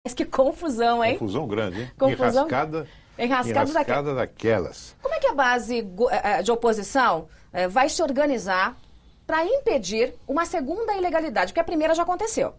Mas que confusão, hein? Confusão grande, hein? Confusão. Enrascada daquelas. Como é que a base de oposição vai se organizar para impedir uma segunda ilegalidade? Porque a primeira já aconteceu.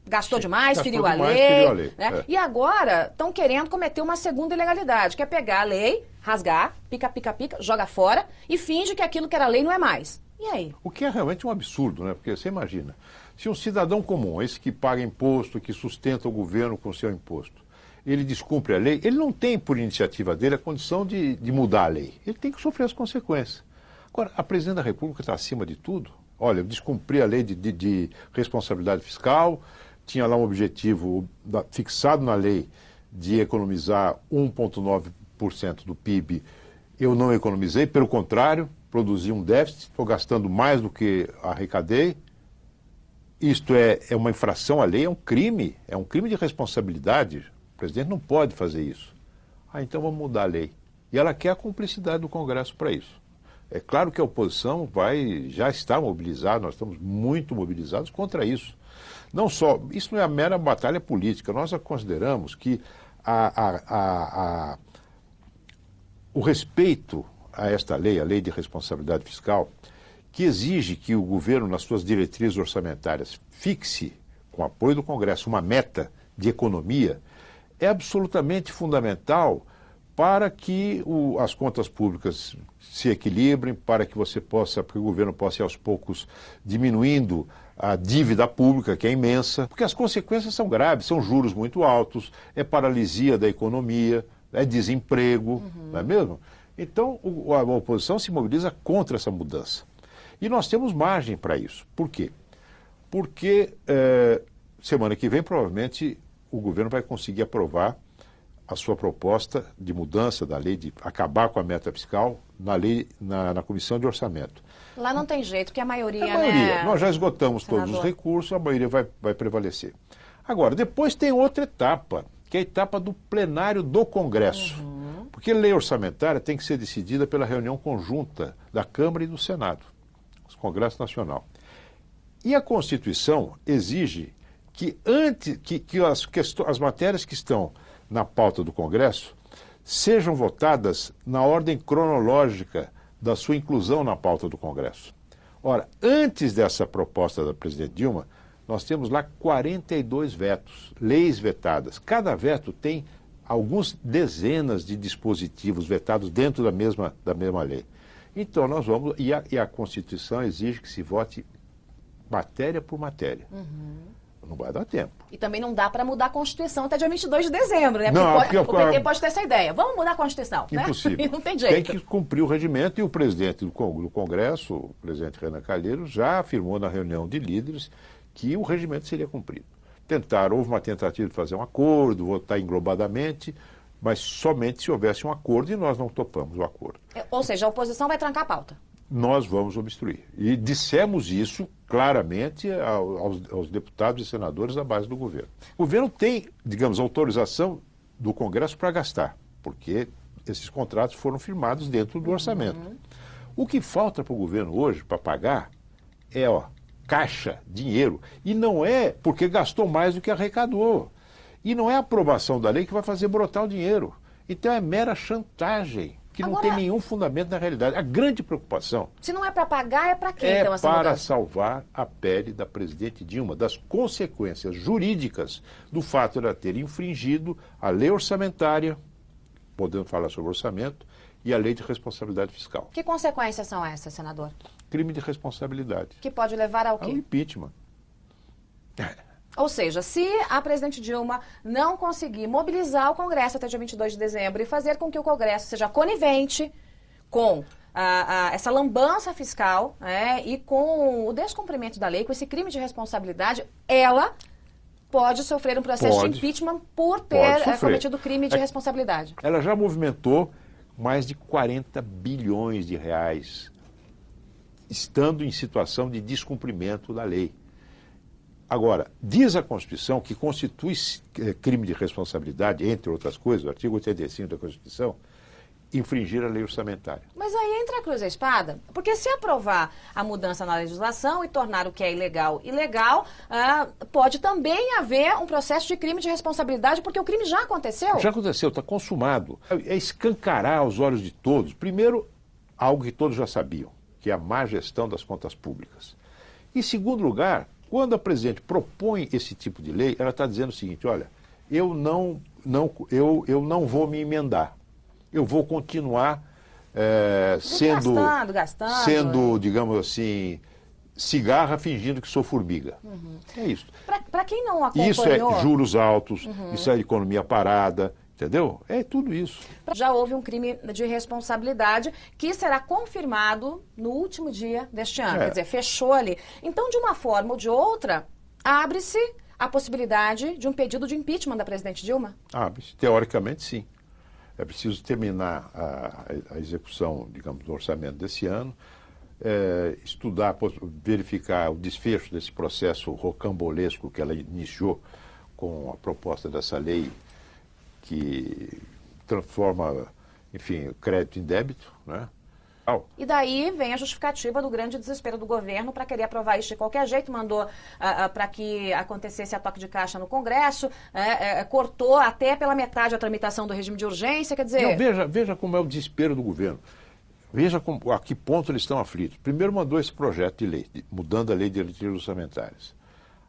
Gastou demais, feriu a lei. Né? E agora estão querendo cometer uma segunda ilegalidade, que é pegar a lei, rasgar, pica, joga fora e finge que aquilo que era lei não é mais. E aí? O que é realmente um absurdo, né? Porque você imagina, se um cidadão comum, esse que paga imposto, que sustenta o governo com o seu imposto, ele descumpre a lei, ele não tem, por iniciativa dele, a condição de mudar a lei. Ele tem que sofrer as consequências. Agora, a Presidente da República está acima de tudo. Olha, eu descumpri a lei de responsabilidade fiscal, tinha lá um objetivo fixado na lei de economizar 1,9% do PIB. Eu não economizei, pelo contrário, produzi um déficit, estou gastando mais do que arrecadei. Isto é uma infração à lei, é um crime de responsabilidade. O presidente não pode fazer isso. Então vamos mudar a lei. E ela quer a cumplicidade do Congresso para isso. É claro que a oposição já está mobilizada, nós estamos muito mobilizados contra isso. Não só, isso não é a mera batalha política, nós consideramos que o respeito a esta lei, a lei de responsabilidade fiscal, que exige que o governo, nas suas diretrizes orçamentárias, fixe, com apoio do Congresso, uma meta de economia, é absolutamente fundamental para que as contas públicas se equilibrem, para que o governo possa ir aos poucos diminuindo a dívida pública, que é imensa, porque as consequências são graves, são juros muito altos, é paralisia da economia, é desemprego, não é mesmo? Então, a oposição se mobiliza contra essa mudança. E nós temos margem para isso. Por quê? Porque semana que vem, provavelmente, o governo vai conseguir aprovar a sua proposta de mudança da lei, de acabar com a meta fiscal na Comissão de Orçamento. Lá não tem jeito, porque a maioria, né? Nós já esgotamos senador, todos os recursos, a maioria vai prevalecer. Agora, depois tem outra etapa, que é a etapa do plenário do Congresso. Porque a lei orçamentária tem que ser decidida pela reunião conjunta da Câmara e do Senado, o Congresso Nacional. E a Constituição exige que as matérias que estão na pauta do Congresso sejam votadas na ordem cronológica da sua inclusão na pauta do Congresso. Ora, antes dessa proposta da presidente Dilma, nós temos lá 42 vetos, leis vetadas. Cada veto tem algumas dezenas de dispositivos vetados dentro da mesma lei. Então nós vamos, e a Constituição exige que se vote matéria por matéria. Não vai dar tempo. E também não dá para mudar a Constituição até dia 22 de dezembro, né? Não, porque o PT pode ter essa ideia. Vamos mudar a Constituição, impossível. Né? E não tem jeito. Tem que cumprir o regimento, e o presidente do Congresso, o presidente Renan Calheiros, já afirmou na reunião de líderes que o regimento seria cumprido. Houve uma tentativa de fazer um acordo, votar englobadamente, mas somente se houvesse um acordo, e nós não topamos o acordo. Ou seja, a oposição vai trancar a pauta. Nós vamos obstruir. E dissemos isso claramente aos deputados e senadores da base do governo. O governo tem, digamos, autorização do Congresso para gastar, porque esses contratos foram firmados dentro do orçamento. O que falta para o governo hoje, para pagar, é caixa, dinheiro. E não é porque gastou mais do que arrecadou. E não é a aprovação da lei que vai fazer brotar o dinheiro. Então é mera chantagem, que não tem nenhum fundamento na realidade. A grande preocupação... Se não é para pagar, é para quê, então, essa mudança? É para salvar a pele da presidente Dilma, das consequências jurídicas do fato de ela ter infringido a lei orçamentária, podemos falar sobre orçamento, e a lei de responsabilidade fiscal. Que consequências são essas, senador? Crime de responsabilidade. Que pode levar ao quê? Ao impeachment. Ou seja, se a presidente Dilma não conseguir mobilizar o Congresso até dia 22 de dezembro e fazer com que o Congresso seja conivente com essa lambança fiscal, e com o descumprimento da lei, com esse crime de responsabilidade, ela pode sofrer um processo de impeachment por ter cometido crime de responsabilidade. Ela já movimentou mais de 40 bilhões de reais, estando em situação de descumprimento da lei. Agora, diz a Constituição que constitui crime de responsabilidade, entre outras coisas, o artigo 85 da Constituição, infringir a lei orçamentária. Mas aí entra a cruz e a espada, porque se aprovar a mudança na legislação e tornar o que é ilegal, ilegal, pode também haver um processo de crime de responsabilidade, porque o crime já aconteceu. Já aconteceu, está consumado. É escancarar aos olhos de todos, primeiro, algo que todos já sabiam, que é a má gestão das contas públicas. Em segundo lugar, quando a presidente propõe esse tipo de lei, ela está dizendo o seguinte, olha, eu não vou me emendar. Eu vou continuar sendo, digamos assim, cigarra fingindo que sou formiga. É isso. Para quem não acompanhou... Isso é juros altos, isso é economia parada, entendeu? É tudo isso. Já houve um crime de responsabilidade que será confirmado no último dia deste ano. Quer dizer, fechou ali. Então, de uma forma ou de outra, abre-se a possibilidade de um pedido de impeachment da presidente Dilma? Abre-se. Teoricamente, sim. É preciso terminar a execução, digamos, do orçamento desse ano, estudar, verificar o desfecho desse processo rocambolesco que ela iniciou com a proposta dessa lei que transforma, enfim, crédito em débito, né? E daí vem a justificativa do grande desespero do governo para querer aprovar isso de qualquer jeito, mandou para que acontecesse a toque de caixa no Congresso, cortou até pela metade a tramitação do regime de urgência, quer dizer... Não, veja como é o desespero do governo. Veja a que ponto eles estão aflitos. Primeiro mandou esse projeto de lei, mudando a lei de diretrizes orçamentárias.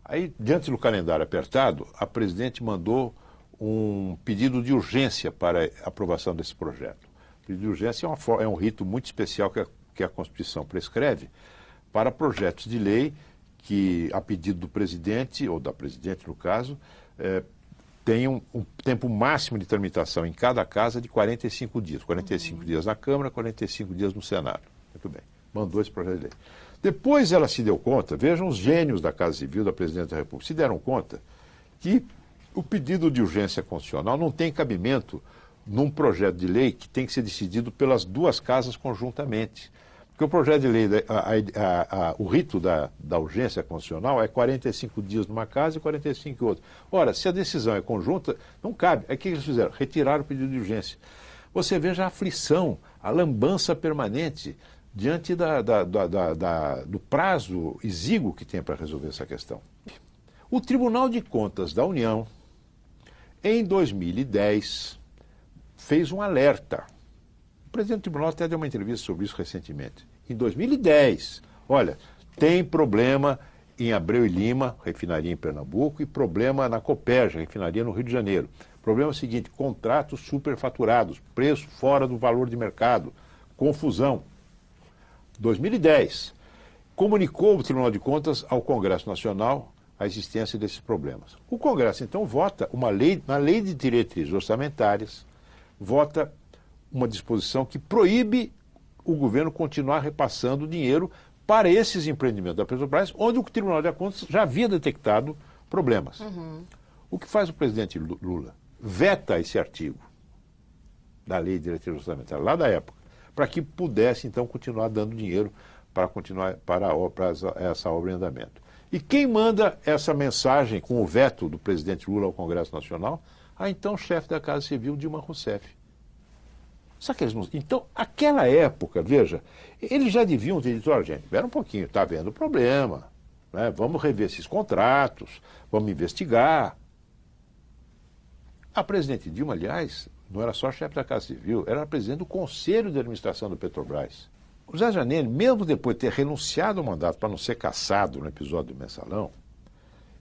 Aí, diante do calendário apertado, a presidente mandou um pedido de urgência para a aprovação desse projeto. O pedido de urgência é um rito muito especial que a Constituição prescreve para projetos de lei que, a pedido do presidente, ou da presidente no caso, tenham um tempo máximo de tramitação em cada casa de 45 dias. 45 dias na Câmara, 45 dias no Senado. Muito bem, mandou esse projeto de lei. Depois ela se deu conta, vejam os gênios da Casa Civil, da Presidente da República, se deram conta que o pedido de urgência constitucional não tem cabimento num projeto de lei que tem que ser decidido pelas duas casas conjuntamente. Porque o projeto de lei, o rito da urgência constitucional é 45 dias numa casa e 45 em outra. Ora, se a decisão é conjunta, não cabe. Aí o que eles fizeram? Retiraram o pedido de urgência. Você veja a aflição, a lambança permanente diante do prazo exíguo que tem para resolver essa questão. O Tribunal de Contas da União, em 2010, fez um alerta. O presidente do tribunal até deu uma entrevista sobre isso recentemente. Em 2010, olha, tem problema em Abreu e Lima, refinaria em Pernambuco, e problema na Copérgia, refinaria no Rio de Janeiro. O problema é o seguinte, contratos superfaturados, preço fora do valor de mercado, confusão. 2010, comunicou o Tribunal de Contas ao Congresso Nacional a existência desses problemas. O Congresso, então, vota na lei de diretrizes orçamentárias, vota uma disposição que proíbe o governo continuar repassando dinheiro para esses empreendimentos da Petrobras, onde o Tribunal de Contas já havia detectado problemas. O que faz o presidente Lula? Veta esse artigo da lei de diretrizes orçamentárias, lá da época, para que pudesse, então, continuar dando dinheiro para essa obra em andamento. E quem manda essa mensagem com o veto do presidente Lula ao Congresso Nacional? A então chefe da Casa Civil, Dilma Rousseff. Sabe que eles não... Então, aquela época, veja, eles já deviam ter dito, olha, gente, espera um pouquinho, está havendo problema, né? Vamos rever esses contratos, vamos investigar. A presidente Dilma, aliás, não era só chefe da Casa Civil, era presidente do Conselho de Administração do Petrobras. O Zé Janine, mesmo depois de ter renunciado ao mandato para não ser cassado no episódio do Mensalão,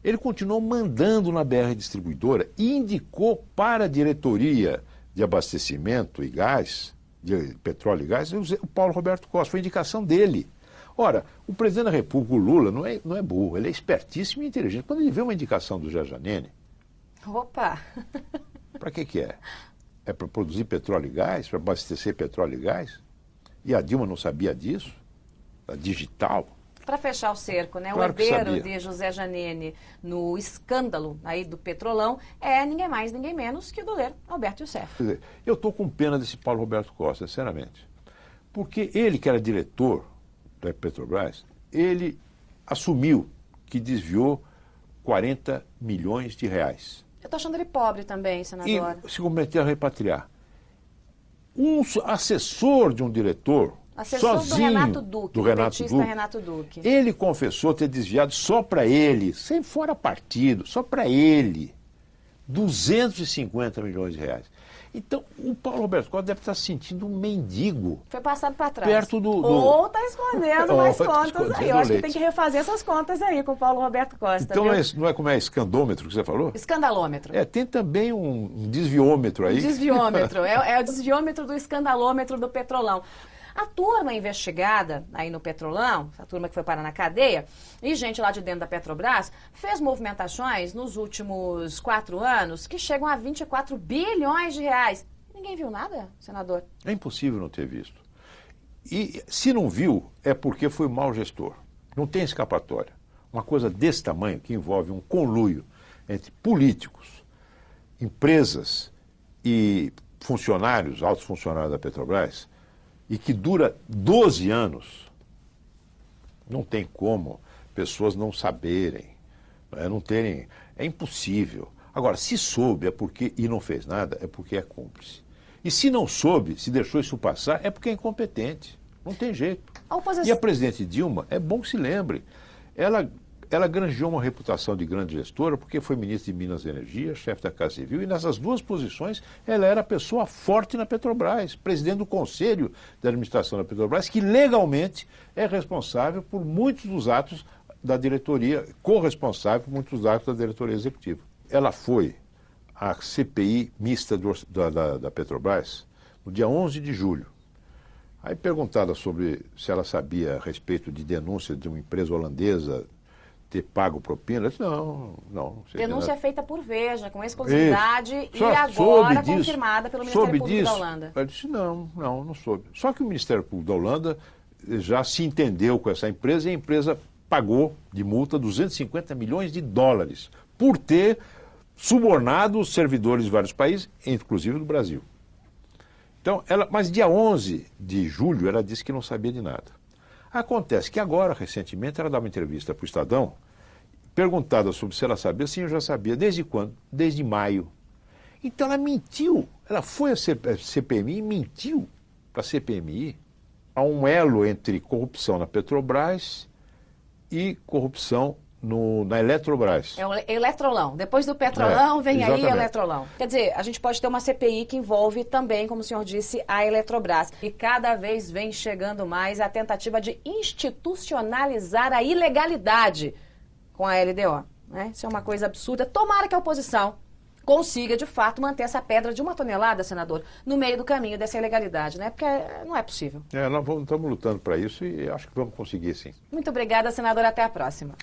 ele continuou mandando na BR Distribuidora e indicou para a diretoria de abastecimento e gás, de petróleo e gás, o Paulo Roberto Costa. Foi indicação dele. Ora, o presidente da República, o Lula, não é burro, ele é espertíssimo e inteligente. Quando ele vê uma indicação do Zé Janine... Opa! Para que é? É para produzir petróleo e gás? Para abastecer petróleo e gás? E a Dilma não sabia disso? A digital? Para fechar o cerco, né? Claro, o herdeiro de José Janine no escândalo aí do Petrolão é ninguém mais, ninguém menos que o goleiro Alberto Youssef. Quer dizer, eu estou com pena desse Paulo Roberto Costa, sinceramente. Porque ele, que era diretor da Petrobras, ele assumiu que desviou 40 milhões de reais. Eu estou achando ele pobre também, senador. E se comprometeu a repatriar. Um assessor de um diretor, assessor sozinho, do Renato Duque, Renato Duque. Ele confessou ter desviado só para ele, sem fora partido, só para ele, 250 milhões de reais. Então, o Paulo Roberto Costa deve estar se sentindo um mendigo. Foi passado para trás. Perto do... Ou está escondendo mais contas aí. Eu acho que tem que refazer essas contas aí com o Paulo Roberto Costa. Então, não é como é escandômetro que você falou? Escandalômetro. Tem também um desviômetro aí. Desviômetro. É o desviômetro do escandalômetro do Petrolão. A turma investigada aí no Petrolão, a turma que foi parar na cadeia, e gente lá de dentro da Petrobras, fez movimentações nos últimos 4 anos que chegam a 24 bilhões de reais. Ninguém viu nada, senador? É impossível não ter visto. E se não viu, é porque foi mau gestor. Não tem escapatória. Uma coisa desse tamanho, que envolve um conluio entre políticos, empresas e funcionários, altos funcionários da Petrobras, e que dura 12 anos, não tem como pessoas não saberem, não terem, é impossível. Agora, se soube e não fez nada, é porque é cúmplice. E se não soube, se deixou isso passar, é porque é incompetente. Não tem jeito. E a presidente Dilma, é bom que se lembre, ela granjeou uma reputação de grande gestora porque foi ministra de Minas e Energia, chefe da Casa Civil, e nessas duas posições ela era a pessoa forte na Petrobras, presidente do Conselho de Administração da Petrobras, que legalmente é responsável por muitos dos atos da diretoria, corresponsável por muitos dos atos da diretoria executiva. Ela foi à CPI mista da Petrobras no dia 11 de julho. Aí perguntada sobre se ela sabia a respeito de denúncia de uma empresa holandesa ter pago propina, ela disse, não. Denúncia é feita por Veja, com exclusividade, e agora confirmada pelo Ministério Público da Holanda. Ela disse, não soube. Só que o Ministério Público da Holanda já se entendeu com essa empresa e a empresa pagou de multa 250 milhões de dólares por ter subornado os servidores de vários países, inclusive do Brasil. Então, mas dia 11 de julho ela disse que não sabia de nada. Acontece que agora, recentemente, ela dá uma entrevista para o Estadão, perguntada sobre se ela sabia, sim, eu já sabia. Desde quando? Desde maio. Então ela mentiu. Ela foi à CPMI e mentiu para a CPMI. Há um elo entre corrupção na Petrobras e corrupção na Eletrobras. É o Eletrolão. Depois do Petrolão vem exatamente. Aí o Eletrolão. Quer dizer, a gente pode ter uma CPI que envolve também, como o senhor disse, a Eletrobras. E cada vez vem chegando mais a tentativa de institucionalizar a ilegalidade com a LDO. Né? Isso é uma coisa absurda. Tomara que a oposição consiga, de fato, manter essa pedra de 1 tonelada, senador, no meio do caminho dessa ilegalidade, né? Porque não é possível. Nós estamos lutando para isso e acho que vamos conseguir, sim. Muito obrigada, senador. Até a próxima.